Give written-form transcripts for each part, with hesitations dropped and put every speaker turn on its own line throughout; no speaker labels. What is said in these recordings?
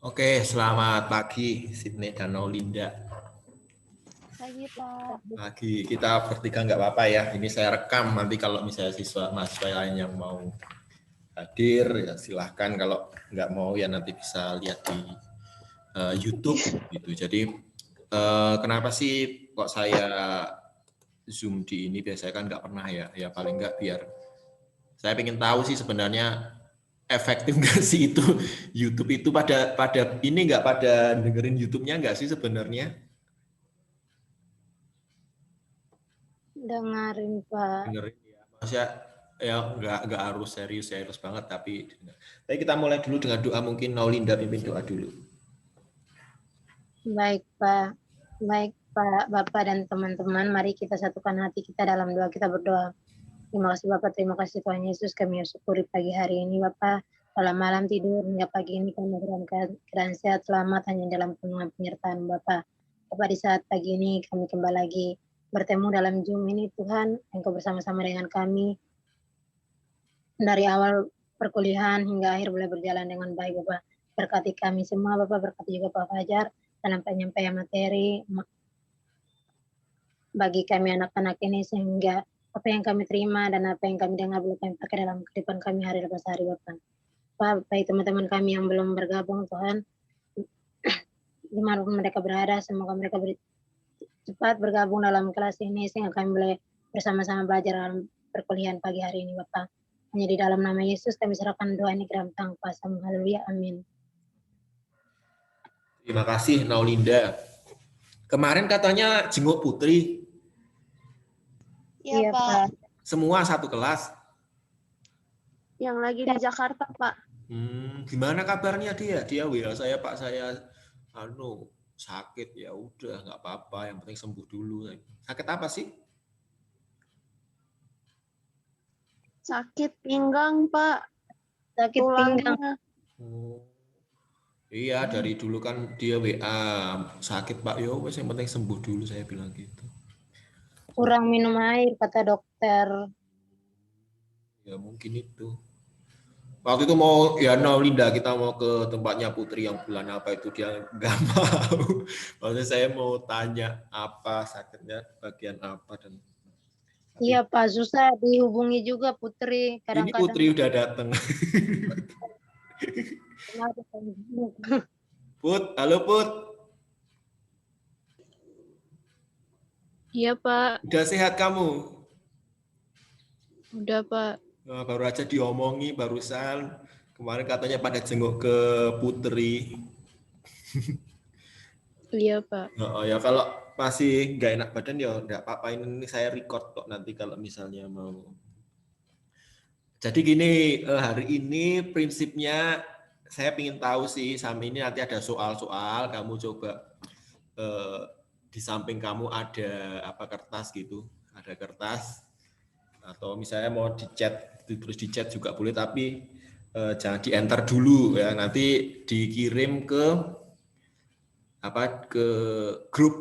Oke, selamat pagi Sydney dan Aulinda.
Pagi, Pak.
Pagi, kita bertiga nggak apa-apa ya. Ini saya rekam, nanti kalau misalnya mahasiswa lain yang mau hadir, ya silahkan. Kalau nggak mau ya nanti bisa lihat di YouTube gitu. Jadi kenapa sih kok saya Zoom di ini? Biasanya kan nggak pernah ya. Ya paling nggak biar saya pengen tahu sih sebenarnya efektif nggak sih itu YouTube itu pada ini nggak pada dengerin YouTube-nya nggak sih sebenarnya?
Dengerin, Pak.
Dengerin ya. Maksudnya ya nggak harus serius banget tapi kita mulai dulu dengan doa, mungkin Naulinda pimpin doa dulu.
Baik, Pak. Baik, Pak, Bapak, dan teman-teman. Mari kita satukan hati kita dalam doa. Kita berdoa. Terima kasih, Bapak. Terima kasih, Tuhan Yesus. Kami syukuri pagi hari ini, Bapak. Dalam malam tidur hingga pagi ini kami dalam keadaan sehat selamat hanya dalam penyertaan Bapak. Bapak, di saat pagi ini kami kembali lagi bertemu dalam Zoom ini, Tuhan. Engkau bersama-sama dengan kami. Dari awal perkuliahan hingga akhir boleh berjalan dengan baik, Bapak. Berkati kami semua, Bapak. Berkati juga Pak Fajar dalam penyampaian materi bagi kami anak-anak ini, sehingga apa yang kami terima dan apa yang kami dengar boleh kami pakai dalam kehidupan kami hari lepas hari, Bapak. Pak, bagi teman-teman kami yang belum bergabung, Tuhan, dimanapun mereka berada, semoga mereka cepat bergabung dalam kelas ini, sehingga kami boleh bersama-sama belajar dalam perkuliahan pagi hari ini, Bapak. Hanya di dalam nama Yesus kami serahkan doa ini ke dalam tangan kuasa-Mu. Haleluya, amin.
Terima kasih Naulinda. Kemarin katanya jenguk Putri.
Iya, Pak.
Semua satu kelas.
Yang lagi di Jakarta, Pak.
Gimana kabarnya dia? Dia WA saya, Pak, saya sakit. Ya udah nggak apa-apa, yang penting sembuh dulu. Sakit apa sih?
Sakit pinggang, Pak.
Sakit pinggang.
Oh. Iya, dari dulu kan dia WA sakit, Pak. Yo, wes yang penting sembuh dulu, saya bilang gitu.
Kurang minum air, kata dokter.
Ya mungkin itu. Waktu itu mau ya Naulinda, kita mau ke tempatnya Putri yang bulan apa itu, dia nggak mau. Maksudnya saya mau tanya apa sakitnya bagian apa dan.
Iya, Pak, susah dihubungi juga Putri.
Ini Putri udah datang. Put, halo Put.
Iya, Pak.
Udah sehat kamu?
Udah, Pak.
Nah, baru aja diomongi barusan. Kemarin katanya pada jenguk ke Putri.
Iya, Pak.
Oh ya, kalau masih nggak enak badan ya nggak apa-apa, ini saya record kok nanti kalau misalnya mau. Jadi gini, hari ini prinsipnya saya ingin tahu sih, sama ini nanti ada soal-soal, kamu coba di samping kamu ada apa, kertas gitu, ada kertas, atau misalnya mau di chat, terus di chat juga boleh, tapi jangan di enter dulu ya, nanti dikirim ke grup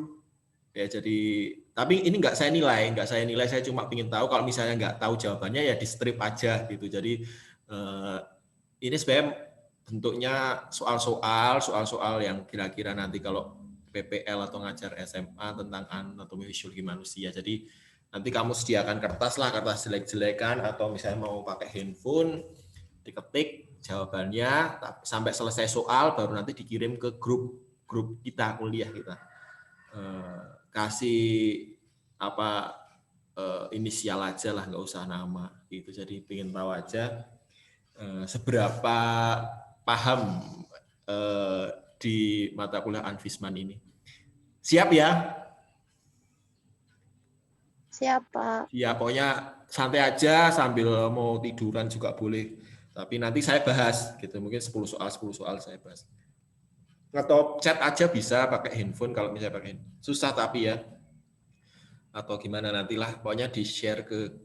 ya. Jadi tapi ini nggak saya nilai, saya cuma ingin tahu, kalau misalnya nggak tahu jawabannya ya di strip aja gitu. Jadi ini sebenarnya bentuknya soal-soal yang kira-kira nanti kalau PPL atau ngajar SMA tentang anatomi fisiologi manusia. Jadi nanti kamu sediakan kertas jelek-jelekan, atau misalnya mau pakai handphone, diketik jawabannya sampai selesai soal, baru nanti dikirim ke grup kita, kuliah kita. Kasih apa inisial aja lah, nggak usah nama gitu. Jadi pengen tahu aja seberapa paham di mata kuliah Anfisman ini. Siap ya?
Siap, Pak.
Ya, pokoknya santai aja, sambil mau tiduran juga boleh. Tapi nanti saya bahas gitu, mungkin 10 soal saya bahas. Atau chat aja bisa pakai handphone kalau misalnya pakai handphone. Susah tapi ya. Atau gimana nantilah, pokoknya di-share ke.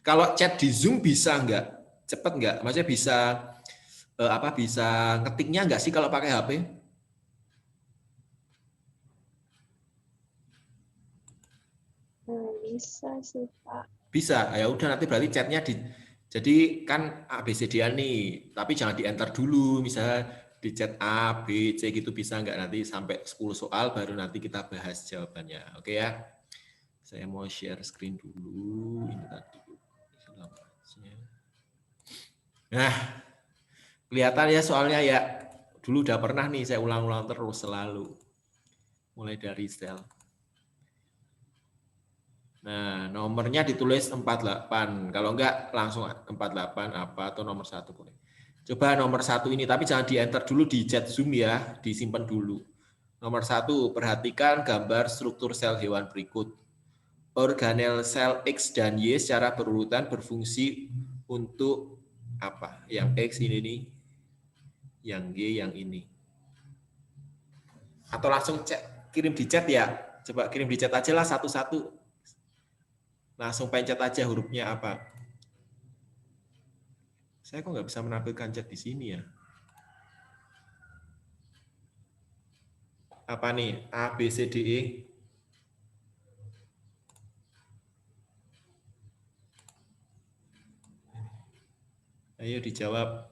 Kalau chat di Zoom bisa nggak? Cepet nggak? Maksudnya bisa bisa ngetiknya nggak sih kalau pakai HP?
Bisa sih, Pak.
Bisa. Ya udah, nanti berarti chatnya Jadi kan ABCD-an nih, tapi jangan di-enter dulu, misalnya di chat A, B, C gitu bisa nggak, nanti sampai 10 soal baru nanti kita bahas jawabannya. Oke ya. Saya mau share screen dulu. Ini tadi. Nah, kelihatan ya soalnya ya. Dulu udah pernah nih saya ulang-ulang terus selalu. Mulai dari sel. Nah, nomornya ditulis 48. Kalau enggak langsung 48 apa atau nomor 1 boleh. Coba nomor 1 ini, tapi jangan di-enter dulu di chat Zoom ya, disimpan dulu. Nomor 1, perhatikan gambar struktur sel hewan berikut. Organel sel X dan Y secara berurutan berfungsi untuk apa? Yang X ini nih, yang Y yang ini. Atau langsung kirim di chat ya. Coba kirim di chat aja lah satu-satu. Langsung pencet aja hurufnya apa. Saya kok nggak bisa menampilkan chat di sini ya. Apa nih? A, B, C, D, E. Ayo dijawab.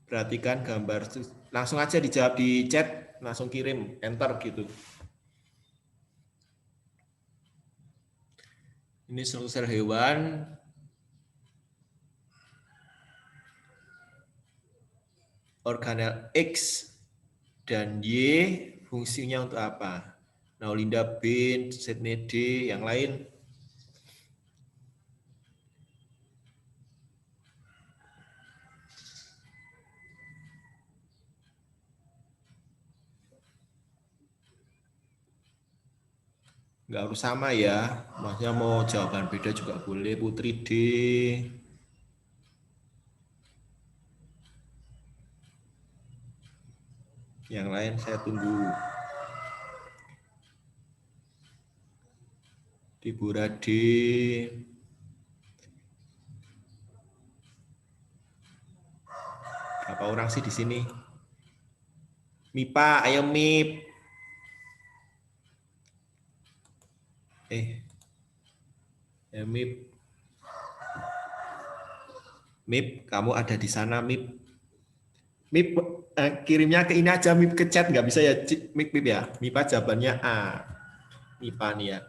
Perhatikan gambar. Langsung aja dijawab di chat. Langsung kirim. Enter gitu. Ini struktur sel hewan. Organel X dan Y fungsinya untuk apa? Naulinda bin, Sydney D, yang lain. Nggak harus sama ya. Maksudnya mau jawaban beda juga boleh. Putri D. Yang lain saya tunggu. Dibura D. Berapa orang sih di sini? MIPA, ayo MIP. Ya MIP. MIP, kamu ada di sana MIP. MIP kirimnya ke ini aja, MIP ke chat, nggak bisa ya MIP ya. MIPA jawabannya A. MIPA nih ya.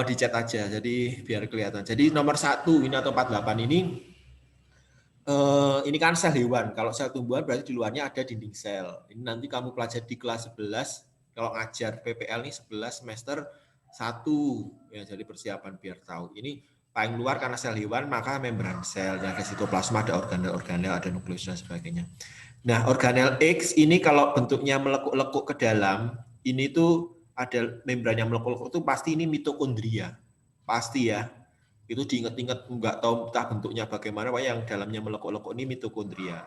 Di chat aja, jadi biar kelihatan. Jadi nomor 1 ini atau 48 ini kan sel hewan. Kalau sel tumbuhan berarti di luarnya ada dinding sel. Ini nanti kamu pelajari di kelas 11. Kalau ngajar PPL nih 11 semester 1 ya, jadi persiapan biar tahu. Ini paling luar karena sel hewan, maka membran sel, ada sitoplasma, ada organel-organel, ada nukleus dan sebagainya. Nah, organel X ini kalau bentuknya melekuk-lekuk ke dalam, ini tuh ada membran yang melekuk-lekuk itu pasti ini mitokondria. Pasti ya. Itu diingat-ingat, nggak tahu entah bentuknya bagaimana, Pak, yang dalamnya melekuk-lekuk ini mitokondria.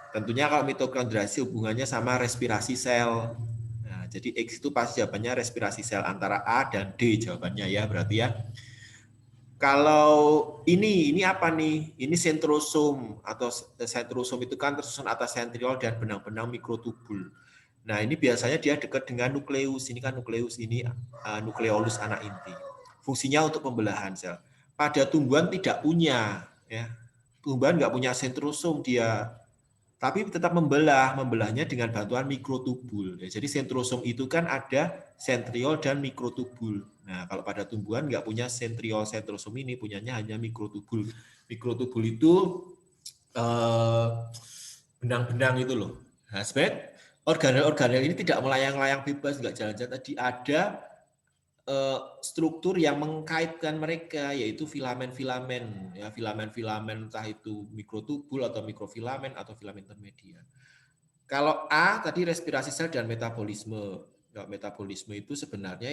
Tentunya kalau mitokondria hubungannya sama respirasi sel. Nah, jadi X itu pasti jawabannya respirasi sel, antara A dan D jawabannya ya, berarti ya. Kalau ini apa nih? Ini sentrosom, atau sentrosom itu kan tersusun atas sentriol dan benang-benang mikrotubul. Nah, ini biasanya dia dekat dengan nukleus. Ini kan nukleus, ini nukleolus anak inti. Fungsinya untuk pembelahan sel. Pada tumbuhan tidak punya, ya. Tumbuhan nggak punya sentrosom dia, tapi tetap membelahnya dengan bantuan mikrotubul. Ya, jadi sentrosom itu kan ada sentriol dan mikrotubul. Nah, kalau pada tumbuhan nggak punya sentriol sentrosom ini, punyanya hanya mikrotubul. Mikrotubul itu benang-benang itu loh. Nah, sebenarnya organel-organel ini tidak melayang-layang bebas, nggak jalan-jalan. Tadi ada struktur yang mengkaitkan mereka, yaitu filamen-filamen, ya, filamen-filamen entah itu mikrotubul atau mikrofilamen atau filamen intermediat. Kalau A tadi respirasi sel dan metabolisme. Ya, metabolisme itu sebenarnya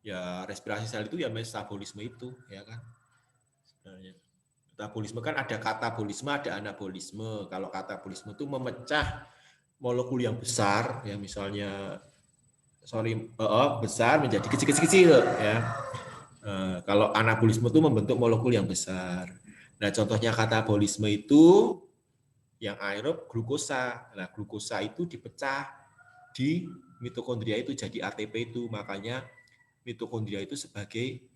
ya respirasi sel itu ya metabolisme itu, ya kan. Sebenarnya metabolisme kan ada katabolisme, ada anabolisme. Kalau katabolisme itu memecah molekul yang besar, ya misalnya besar menjadi kecil-kecil ya. Kalau anabolisme itu membentuk molekul yang besar. Nah, contohnya katabolisme itu yang aerob glukosa. Nah, glukosa itu dipecah di mitokondria itu jadi ATP itu. Makanya mitokondria itu sebagai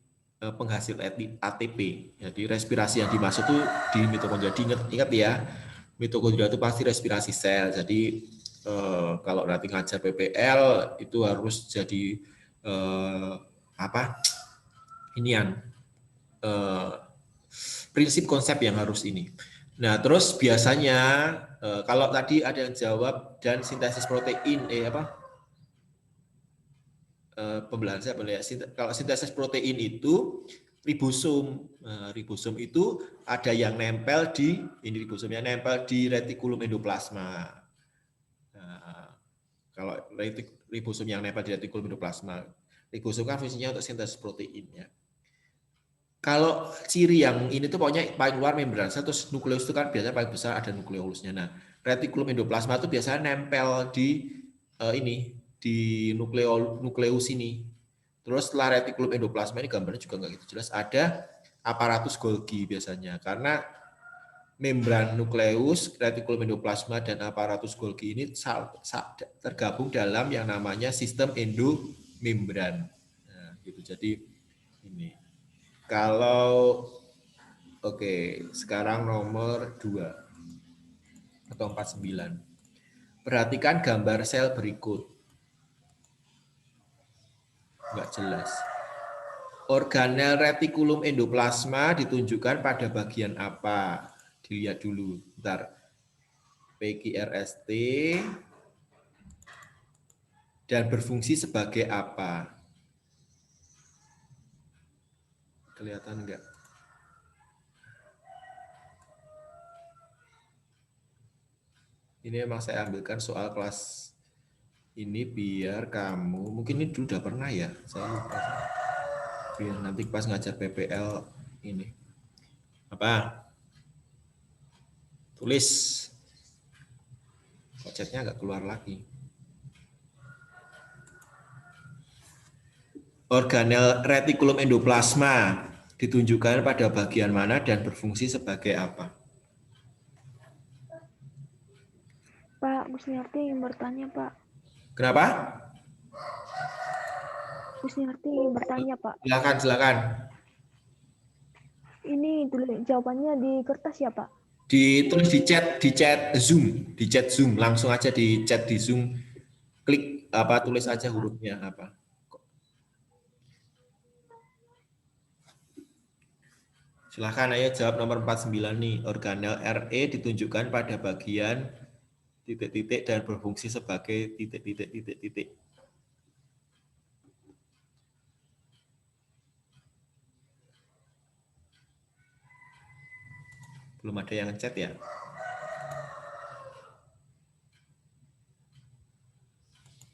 penghasil ATP. Jadi respirasi yang dimaksud itu di mitokondria. Ingat ya, mitokondria itu pasti respirasi sel. Jadi kalau nanti ngajar PPL itu harus jadi prinsip konsep yang harus ini. Nah, terus biasanya kalau tadi ada yang jawab dan sintesis protein pembelahan saya boleh ya. Kalau sintesis protein itu ribosom. Ribosom itu ada yang nempel di ribosomnya nempel di retikulum endoplasma. Kalau ribosom yang nempel di retikulum endoplasma, ribosom kan fungsinya untuk sintesis protein ya. Kalau ciri yang ini tuh pokoknya paling luar membran, terus nukleus itu kan biasanya paling besar ada nukleolusnya. Nah, retikulum endoplasma itu biasanya nempel di di nukleus ini. Terus setelah retikulum endoplasma ini gambarnya juga nggak gitu jelas, ada aparatus Golgi biasanya. Karena membran nukleus, retikulum endoplasma, dan aparatus Golgi ini tergabung dalam yang namanya sistem endomembran. Nah, gitu. Jadi ini. Kalau sekarang nomor 2 atau 49. Perhatikan gambar sel berikut. Enggak jelas. Organel retikulum endoplasma ditunjukkan pada bagian apa? Dilihat dulu. Bentar. PQRST dan berfungsi sebagai apa? Kelihatan enggak? Ini memang saya ambilkan soal kelas ini biar kamu, mungkin ini dulu udah pernah ya, saya lupa. Biar nanti pas ngajar PPL ini. Apa? Tulis. Chatnya nggak keluar lagi. Organel retikulum endoplasma ditunjukkan pada bagian mana dan berfungsi sebagai apa?
Pak, Kusniarti ingin bertanya, Pak.
Kenapa?
Kusniarti ingin bertanya, Pak.
Silakan.
Ini jawabannya di kertas ya, Pak?
Ditulis di chat Zoom, langsung aja di chat di Zoom. Klik tulis aja hurufnya apa. Silakan ayo jawab nomor 49 nih. Organel RE ditunjukkan pada bagian titik-titik dan berfungsi sebagai titik-titik. Belum ada yang chat ya?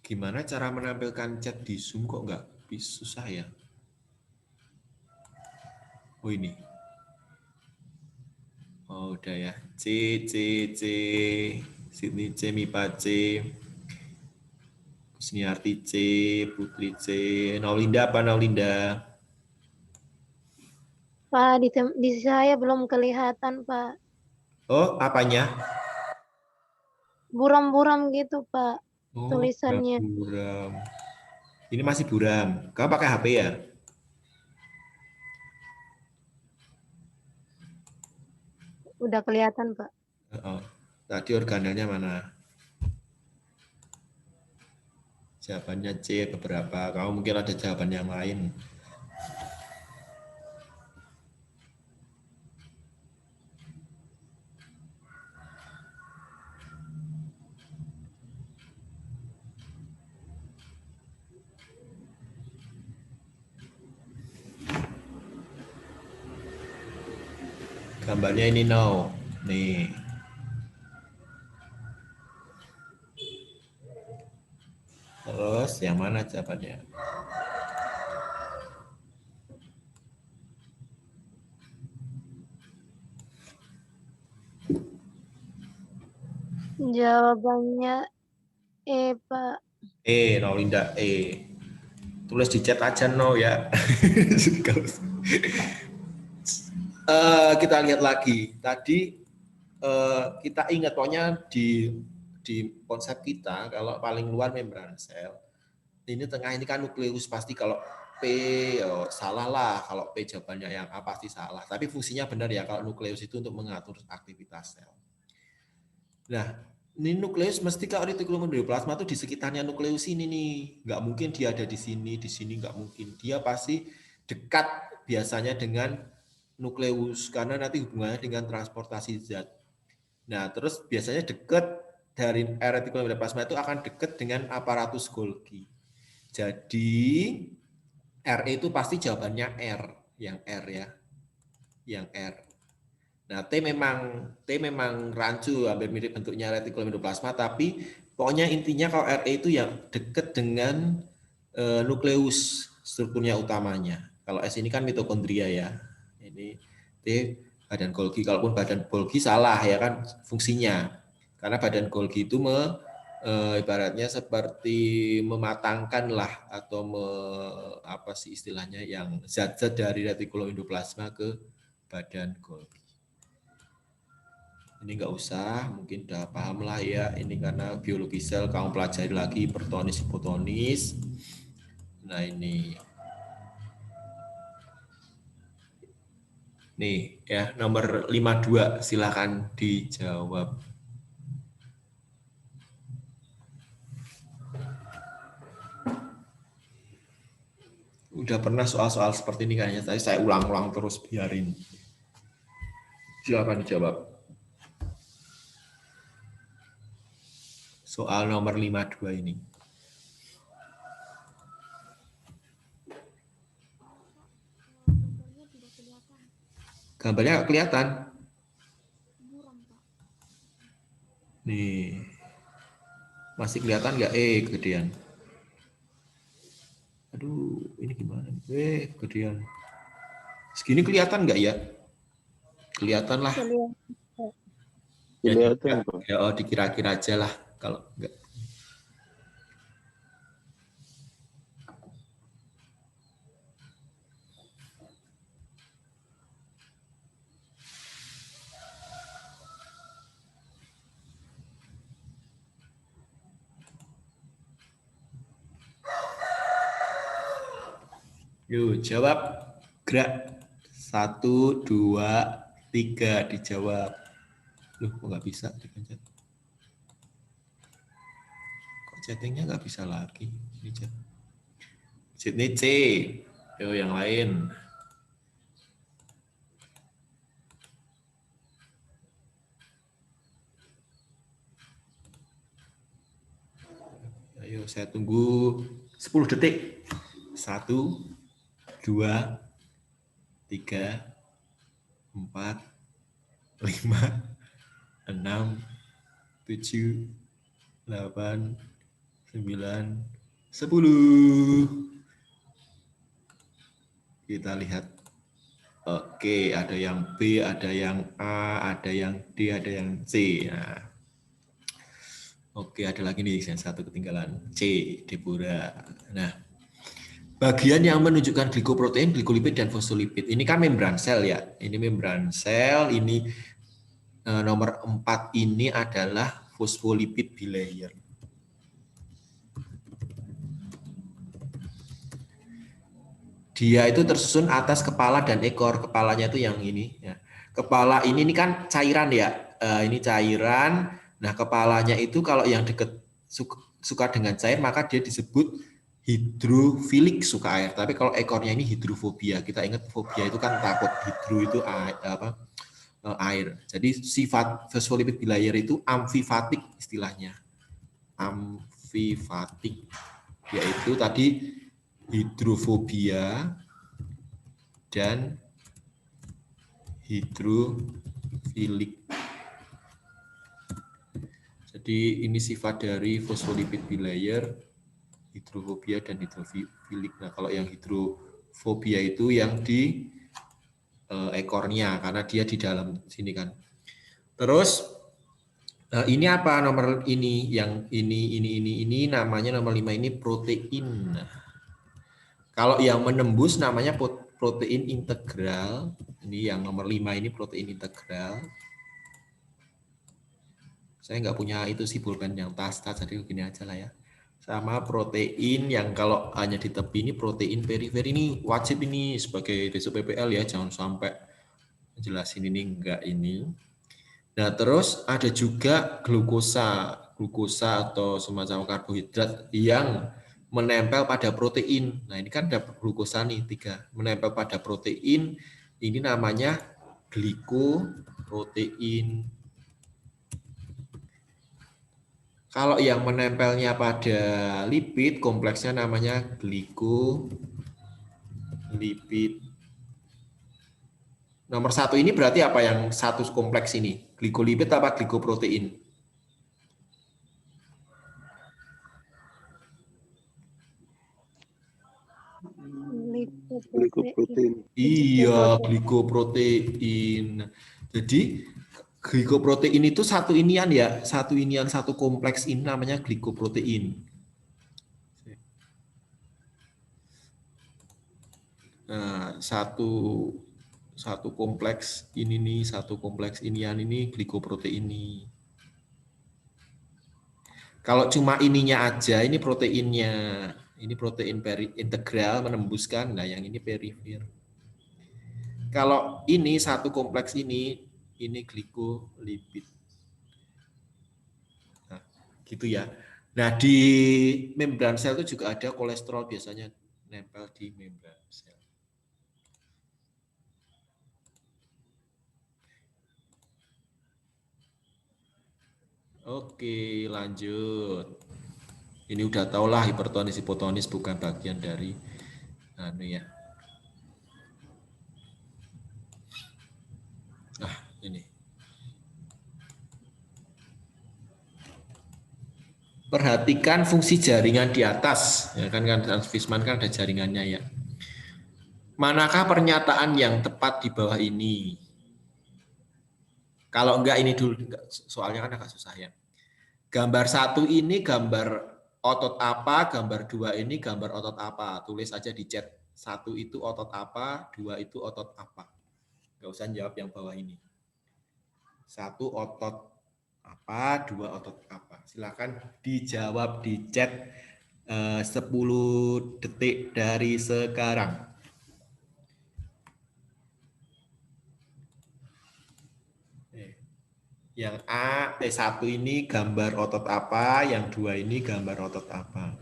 Gimana cara menampilkan chat di Zoom kok nggak bisa, susah ya? Oh ini. Oh udah ya. C, Sydney C, Mipa C, Kusniarti C, Putri C, Naulinda apa Naulinda?
Pak, di saya belum kelihatan, Pak.
Oh, apanya?
Buram-buram gitu, Pak.
Oh,
Tulisannya.
buram. Ini masih buram. Kamu pakai HP ya?
Udah kelihatan, Pak.
Oh, tadi organelnya mana? Jawabannya C beberapa. Kamu mungkin ada jawaban yang lain. Gambarnya ini no. Nih. Terus yang mana jawabannya?
Jawabannya E, Pak.
Naulinda E. Tulis di chat aja no ya. Kita lihat lagi. Tadi kita ingat pokoknya di konsep kita kalau paling luar membran sel. Ini tengah ini kan nukleus, pasti kalau P, salah lah. Kalau P jawabannya yang A pasti salah. Tapi fungsinya benar ya kalau nukleus itu untuk mengatur aktivitas sel. Nah, ini nukleus mesti kalau retikulum endoplasma itu di sekitarnya nukleus ini nih. Nggak mungkin dia ada di sini nggak mungkin. Dia pasti dekat biasanya dengan nukleus karena nanti hubungannya dengan transportasi zat. Nah, terus biasanya dekat dari retikulum endoplasma itu akan dekat dengan aparatus Golgi. Jadi R itu pasti jawabannya R, yang R ya. Yang R. Nah, T memang rancu, hampir mirip bentuknya retikulum endoplasma, tapi pokoknya intinya kalau RE itu yang dekat dengan nukleus strukturnya utamanya. Kalau S ini kan mitokondria ya. Ini T badan Golgi. Kalaupun badan Golgi salah ya kan fungsinya. Karena badan Golgi itu ibaratnya seperti mematangkan lah atau apa sih istilahnya yang zat-zat dari retikulum endoplasma ke badan Golgi. Ini nggak usah, mungkin udah paham lah ya. Ini karena biologi sel kamu pelajari lagi hipertonis, hipotonis. Nah ini, nih ya nomor 52 silakan dijawab. Udah pernah soal-soal seperti ini kayaknya, tapi saya ulang-ulang terus biarin. Silakan dijawab. Soal nomor 52 ini. Gambarnya kelihatan. Nih. Masih kelihatan nggak? Kegedean. Aduh, ini gimana? Kegedean. Segini kelihatan nggak ya? Kelihatan lah.
Kelihatan, Pak.
Ya, dikira-kira aja lah kalau enggak. Yuk, jawab. Gerak. 1, 2, 3 dijawab. Loh, kok nggak bisa dipencet? Kok chattingnya nggak bisa lagi? Ini chat. Sydney C. Yo, yang lain. Ayo, saya tunggu 10 detik. 1, 2, 3, 4, 5, 6, 7, 8, 9, 10. Kita lihat. Oke, ada yang B, ada yang A, ada yang D, ada yang C. Nah. Oke, ada lagi nih yang satu ketinggalan. C, Deborah. Nah, bagian yang menunjukkan glikoprotein, glikolipid, dan fosfolipid. Ini kan membran sel ya. Ini membran sel. Ini nomor 4 ini adalah fosfolipid bilayer. Dia itu tersusun atas kepala dan ekor. Kepalanya itu yang ini. Ya. Kepala ini kan cairan ya. Ini cairan. Nah, kepalanya itu kalau yang dekat suka dengan cair, maka dia disebut hidrofilik, suka air. Tapi kalau ekornya ini hidrofobia. Kita ingat fobia itu kan takut. Hidro itu air. Jadi sifat fosfolipid bilayer itu amfifatik istilahnya. Amfifatik. Yaitu tadi hidrofobia dan hidrofilik. Jadi ini sifat dari fosfolipid bilayer, hidrofobia dan hidrofilik. Nah, kalau yang hidrofobia itu yang di ekornya karena dia di dalam sini kan. Terus ini apa nomor ini? Yang ini namanya nomor 5 ini protein. Kalau yang menembus namanya protein integral. Ini yang nomor 5 ini protein integral. Saya nggak punya itu sih pulpen yang tas, jadi begini aja lah ya. sama protein yang kalau hanya di tepi ini protein perifer ini wajib ini sebagai besok PPL ya, jangan sampai jelasin ini enggak ini. Nah, terus ada juga glukosa atau semacam karbohidrat yang menempel pada protein. Nah, ini kan ada glukosa nih 3, menempel pada protein, ini namanya glikoprotein. Kalau yang menempelnya pada lipid, kompleksnya namanya glikolipid. Nomor 1 ini berarti apa yang satu kompleks ini? Glikolipid apa glikoprotein?
Glikoprotein.
Iya, glikoprotein. Jadi glikoprotein itu satu inian ya, satu kompleks ini namanya glikoprotein. Nah, satu kompleks ini nih, satu kompleks inian ini glikoprotein ini. Kalau cuma ininya aja, ini proteinnya, ini protein integral menembuskan, nah yang ini perifer. Kalau ini satu kompleks ini glikolipid. Nah, gitu ya. Nah, di membran sel itu juga ada kolesterol biasanya nempel di membran sel. Oke, lanjut. Ini udah tau lah hipertonis hipotonis bukan bagian dari ya. Nah, ini. Perhatikan fungsi jaringan di atas, ya kan Hans Fishman kan ada jaringannya ya. Manakah pernyataan yang tepat di bawah ini? Kalau enggak ini dulu, soalnya kan agak susah ya. Gambar 1 ini gambar otot apa, gambar 2 ini gambar otot apa. Tulis aja di chat. 1 itu otot apa, 2 itu otot apa. Enggak usah jawab yang bawah ini. 1 otot apa, 2 otot apa. Silakan dijawab di chat 10 detik dari sekarang. Yang A1 ini gambar otot apa, yang 2 ini gambar otot apa.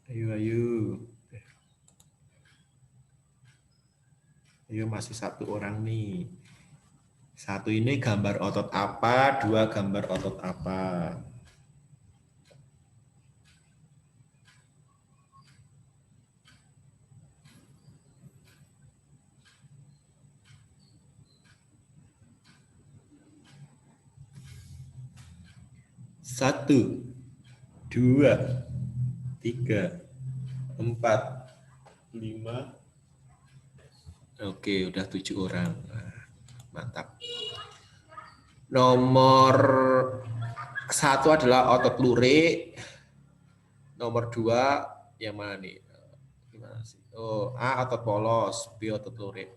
Ayo. Ayo masih 1 orang nih. 1 ini gambar otot apa, 2 gambar otot apa. Satu, 2, 3, 4, 5. Oke, udah 7 orang. Mantap. Nomor 1 adalah otot lurik. Nomor 2 yang mana nih? Gimana sih? Oh, A otot polos, B otot lurik.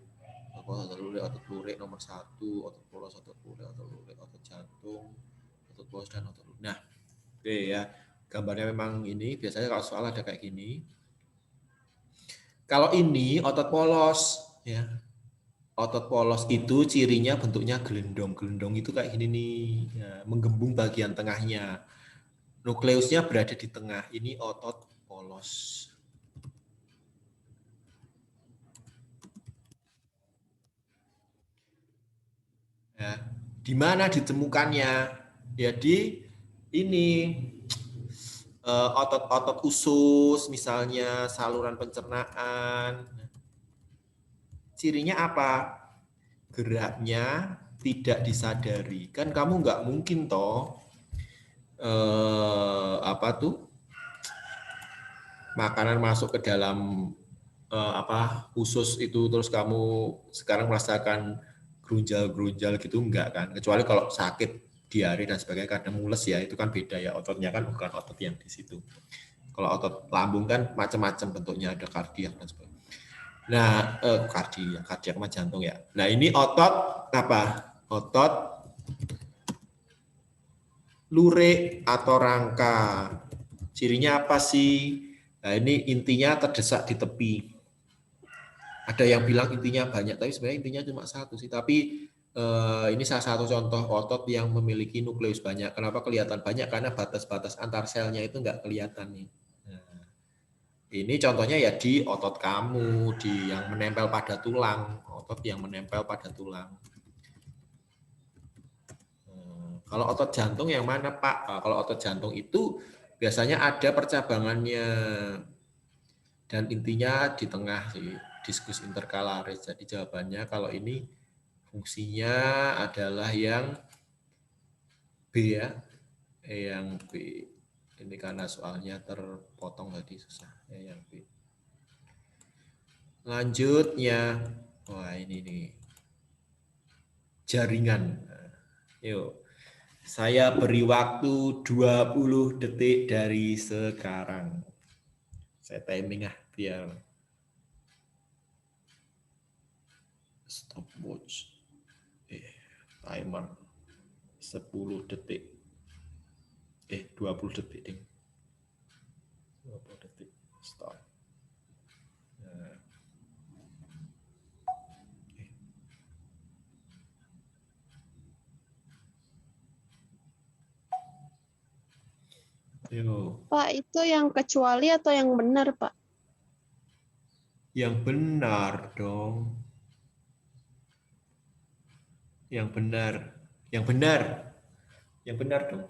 Otot lurik nomor 1, otot polos, otot lurik, otot jantung, otot polos dan otot lurik. Nah, oke ya. Gambarnya memang ini biasanya kalau soal ada kayak gini. Kalau ini otot polos ya. Otot polos itu cirinya bentuknya gelendong. Gelendong itu kayak gini nih, ya, menggembung bagian tengahnya. Nukleusnya berada di tengah. Ini otot polos. Ya, di mana ditemukannya? Ya di ini otot-otot usus, misalnya saluran pencernaan. Cirinya apa? Geraknya tidak disadari. Kan kamu nggak mungkin toh makanan masuk ke dalam usus itu terus kamu sekarang merasakan grunjal-grunjal gitu enggak kan? Kecuali kalau sakit diare dan sebagainya karena mules ya, itu kan beda ya, ototnya kan bukan otot yang di situ. Kalau otot lambung kan macam-macam bentuknya, ada kardiak dan sebagainya. Nah, kardiak sama jantung ya. Nah, ini otot apa? Otot lurik atau rangka. Cirinya apa sih? Nah, ini intinya terdesak di tepi. Ada yang bilang intinya banyak, tapi sebenarnya intinya cuma satu sih. Tapi ini salah satu contoh otot yang memiliki nukleus banyak. Kenapa kelihatan banyak? Karena batas-batas antar selnya itu nggak kelihatan nih. Nah, ini contohnya ya di otot kamu, di yang menempel pada tulang, otot yang menempel pada tulang. Kalau otot jantung yang mana, Pak? Kalau otot jantung itu biasanya ada percabangannya dan intinya di tengah sih, diskus interkalaris. Jadi jawabannya kalau ini fungsinya adalah yang B ya, yang B. Ini karena soalnya terpotong tadi susah ya, yang B. Lanjutnya, wah ini nih jaringan. Yuk, saya beri waktu 20 detik dari sekarang. Saya timing biar stopwatch. Timer 10 detik. 20 detik ding. 20 detik. Stop. Nah. Yo.
Pak, itu yang kecuali atau yang benar, Pak?
Yang benar dong. Yang benar. Yang benar. Yang benar dong.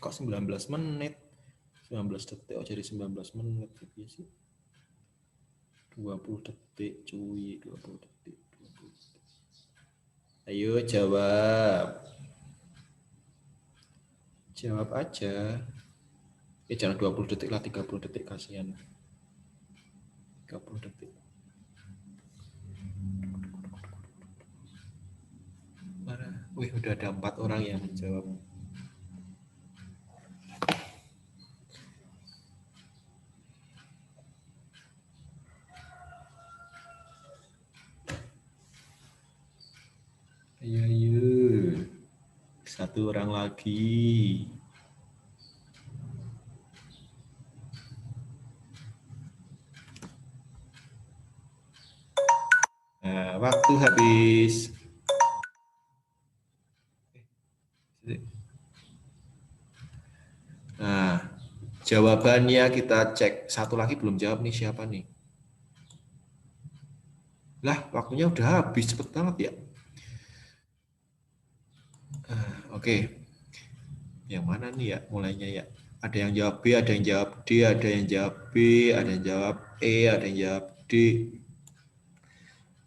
Kok 19 menit? 19 detik, jadi 19 menit gitu sih. 20 detik, cuy, 20 detik, 20 detik. Ayo jawab. Jawab aja. Jangan 20 detik lah, 30 detik kasihan. 30 detik. Mana? Wih, udah ada 4 orang yang menjawab. Ayo. Satu orang lagi. Nah, waktu habis. Nah, jawabannya kita cek. Satu lagi belum jawab nih, siapa nih? Lah, waktunya udah habis, cepet banget ya. Oke. Yang mana nih ya mulainya ya? Ada yang jawab B, ada yang jawab D, ada yang jawab B, ada yang jawab E, ada yang jawab D.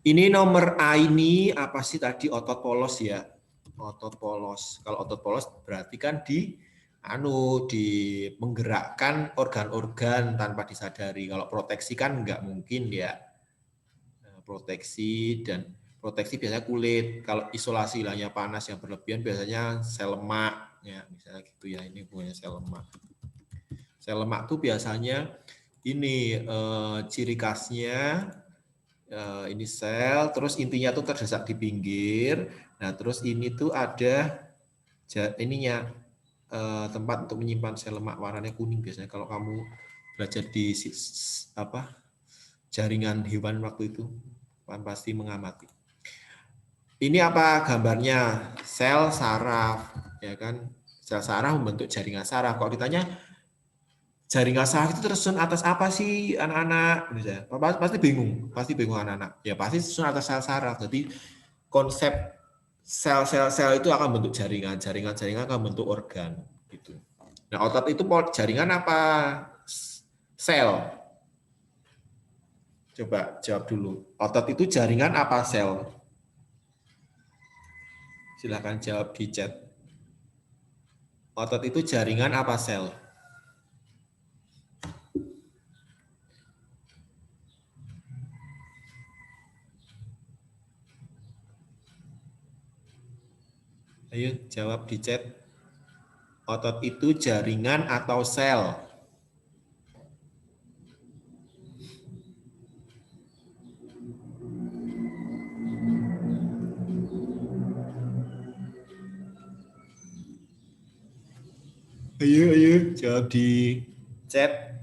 Ini nomor A ini apa sih tadi? Otot polos ya. Otot polos. Kalau otot polos berarti kan di menggerakkan organ-organ tanpa disadari. Kalau proteksi kan nggak mungkin ya. Proteksi biasanya kulit. Kalau isolasi hilangnya panas yang berlebihan biasanya sel lemak ya, misalnya gitu ya. Ini punya sel lemak. Sel lemak tuh biasanya ini ciri khasnya ini sel, terus intinya tuh terdesak di pinggir. Nah, terus ini tuh ada ininya tempat untuk menyimpan sel lemak warnanya kuning biasanya kalau kamu belajar di jaringan hewan waktu itu kan pasti mengamati. Ini apa gambarnya? Sel saraf, ya kan? Sel saraf membentuk jaringan saraf. Kalau ditanya jaringan saraf itu tersusun atas apa sih anak-anak? Pasti bingung anak-anak. Ya pasti tersusun atas sel saraf. Jadi konsep sel-sel itu akan bentuk jaringan akan bentuk organ gitu. Nah, otot itu jaringan apa? Sel. Coba jawab dulu. Otot itu jaringan apa sel? Silahkan jawab di chat. Otot itu jaringan apa sel? Ayo jawab di chat. Otot itu jaringan atau sel? Ayo jawab di chat.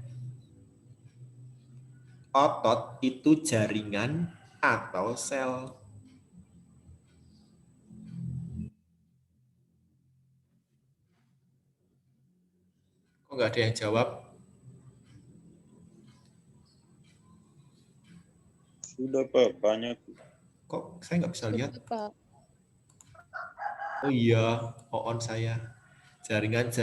Otot itu jaringan atau sel? Kok nggak ada yang jawab?
Sudah Pak, banyak.
Kok saya nggak bisa lihat?
Pak.
Oh iya, on saya. Jaringan.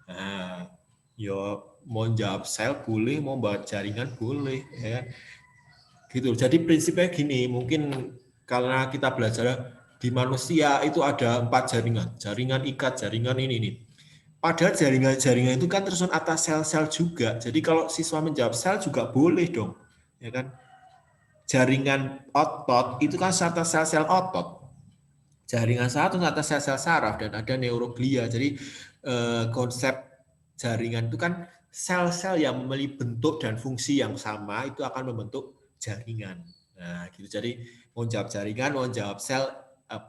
Nah, yo mau jawab sel boleh, mau buat jaringan boleh, ya. Gitu. Jadi prinsipnya gini, mungkin karena kita belajar di manusia itu ada 4 jaringan, jaringan ikat, jaringan ini nih. Padahal jaringan-jaringan itu kan tersusun atas sel-sel juga. Jadi kalau siswa menjawab sel juga boleh dong, ya kan? Jaringan otot itu kan atas sel-sel otot. Jaringan saraf itu atas sel-sel saraf dan ada neuroglia. Jadi konsep jaringan itu kan sel-sel yang memiliki bentuk dan fungsi yang sama itu akan membentuk jaringan. Nah, gitu. Jadi mau jawab jaringan, mau jawab sel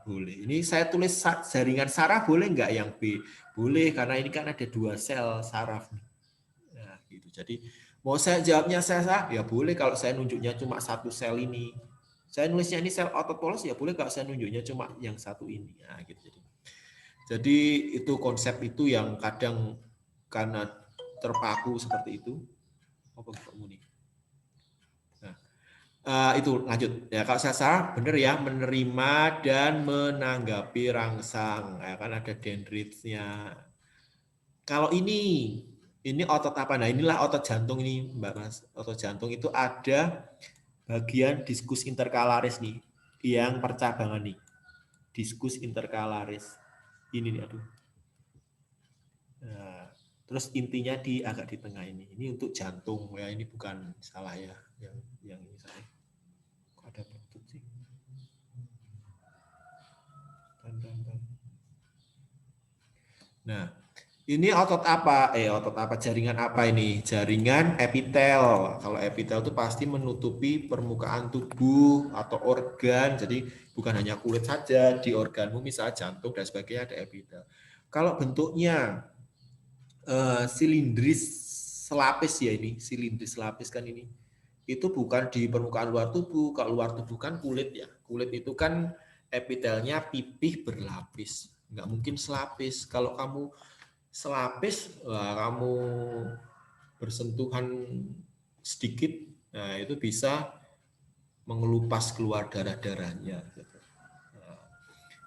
boleh. Ini saya tulis jaringan saraf boleh nggak yang B? Boleh karena ini kan ada 2 sel saraf. Nah, gitu. Jadi mau saya jawabnya sel saraf ya boleh kalau saya nunjuknya cuma 1 sel ini. Saya nulisnya ini sel otot polos ya boleh kalau saya nunjuknya cuma yang 1 ini. Nah, gitu. Jadi itu konsep itu yang kadang karena terpaku seperti itu. Apa kamu nih? Itu lanjut ya, kalau saya salah benar ya, menerima dan menanggapi rangsang ya kan, ada dendritnya. Kalau ini otot apa? Nah inilah otot jantung ini Mbak Mas. Otot jantung itu ada bagian diskus interkalaris nih yang percabangan nih, diskus interkalaris ini nih, aduh. Nah, terus intinya agak di tengah ini untuk jantung ya, ini bukan salah ya, yang ini salah. Ada bentuk sih. Nah, ini otot apa? Otot apa? Jaringan apa ini? Jaringan epitel. Kalau epitel itu pasti menutupi permukaan tubuh atau organ. Jadi bukan hanya kulit saja, di organmu misalnya jantung dan sebagainya ada epitel. Kalau bentuknya silindris selapis ya ini, silindris selapis kan ini. Itu bukan di permukaan luar tubuh. Kalau luar tubuh kan kulit ya. Kulit itu kan epitelnya pipih berlapis. Nggak mungkin selapis. Kalau kamu selapis, kamu bersentuhan sedikit, nah itu bisa mengelupas keluar darah-darahnya. Nah,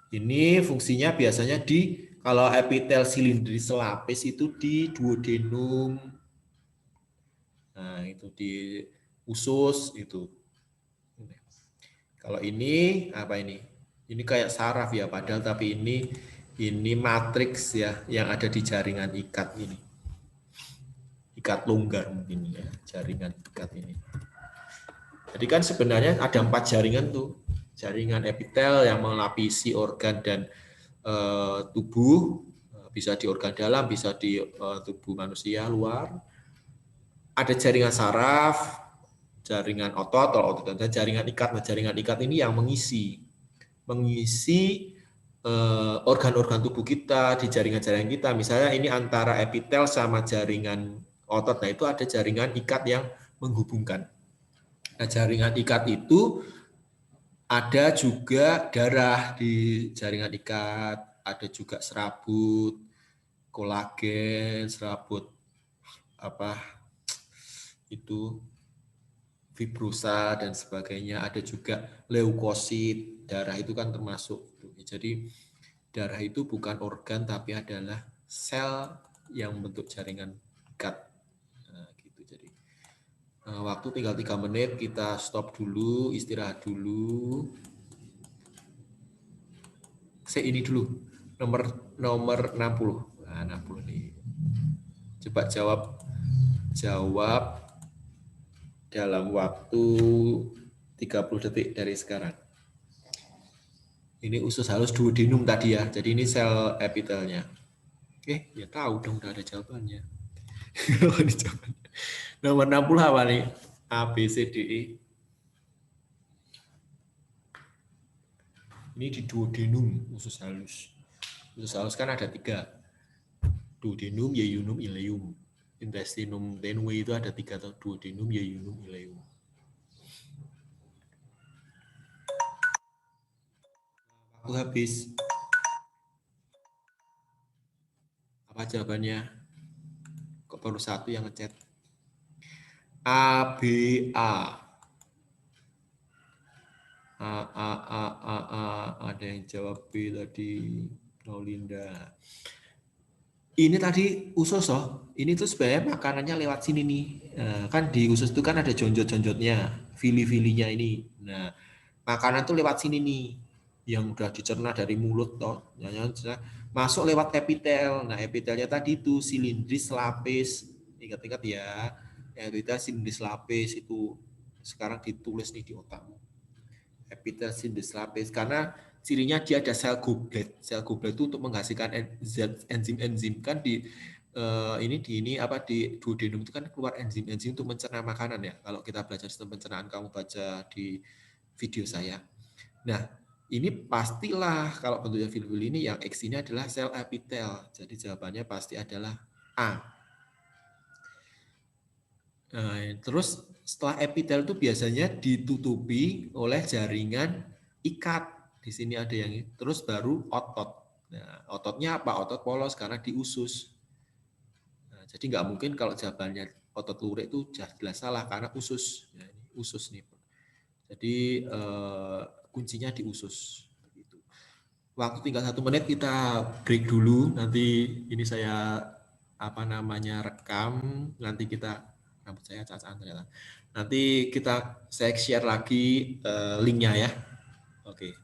ini fungsinya biasanya kalau epitel silindris selapis itu di duodenum. Nah, itu di usus itu. Kalau ini apa ini? Ini kayak saraf ya, padahal tapi ini matriks ya yang ada di jaringan ikat ini. Ikat longgar mungkin ya, jaringan ikat ini. Jadi kan sebenarnya ada 4 jaringan tuh. Jaringan epitel yang melapisi organ dan tubuh, bisa di organ dalam, bisa di tubuh manusia luar. Ada jaringan saraf, jaringan otot, kalau otot dan jaringan ikat. Nah, jaringan ikat ini yang mengisi organ-organ tubuh kita di jaringan-jaringan kita. Misalnya ini antara epitel sama jaringan otot. Nah, itu ada jaringan ikat yang menghubungkan. Nah, jaringan ikat itu ada juga darah di jaringan ikat, ada juga serabut, kolagen, serabut itu fibrosa dan sebagainya, ada juga leukosit, darah itu kan termasuk. Jadi darah itu bukan organ tapi adalah sel yang membentuk jaringan ikat. Nah, gitu. Jadi Waktu tinggal 3 menit, kita stop dulu, istirahat dulu. Ini dulu, nomor 60. Nah, 60 nih. Coba jawab dalam waktu 30 detik dari sekarang. Ini usus halus duodenum tadi ya, jadi ini sel epitelnya. Ya tahu dong, udah ada jawabannya. Nomor 60 apa nih? A, B, C, D, E. Ini di duodenum, usus halus. Usus halus kan ada 3. Duodenum, yeyunum, ileum. Intestinum tenue itu ada 3, duodenum, yeyunum, ileum. Waktu habis. Apa jawabannya? Kok baru 1 yang ngechat? A, B, A. Ada yang jawab B tadi, Nolinda. Ini tadi usus ini tuh sebenarnya makanannya lewat sini nih. Kan di usus itu kan ada jonjot-jonjotnya, fili-filinya ini. Nah, makanan tuh lewat sini nih, yang udah dicerna dari mulut toh, masuk lewat epitel. Nah, epitelnya tadi itu silindris lapis. Ingat-ingat ya, epitel silindris lapis itu sekarang ditulis nih di otakmu. Epitel silindris lapis, karena cirinya dia ada sel goblet. Sel goblet itu untuk menghasilkan enzim-enzim kan di duodenum itu kan keluar enzim-enzim untuk mencerna makanan ya. Kalau kita belajar sistem pencernaan, kamu baca di video saya. Nah, ini pastilah kalau bentuknya fil-fil ini yang X ini adalah sel epitel. Jadi jawabannya pasti adalah A. Nah, terus setelah epitel itu biasanya ditutupi oleh jaringan ikat. Di sini ada yang ini. Terus baru otot. Nah, ototnya apa? Otot polos karena di usus. Nah, jadi nggak mungkin kalau jawabannya otot lurik itu jelas salah karena usus. Nah, ini usus nih. Jadi kuncinya di usus. Waktu tinggal 1 menit, kita break dulu. Nanti ini saya rekam. Nanti kita rambut saya cacaan ternyata. Nanti saya share lagi linknya ya. Oke.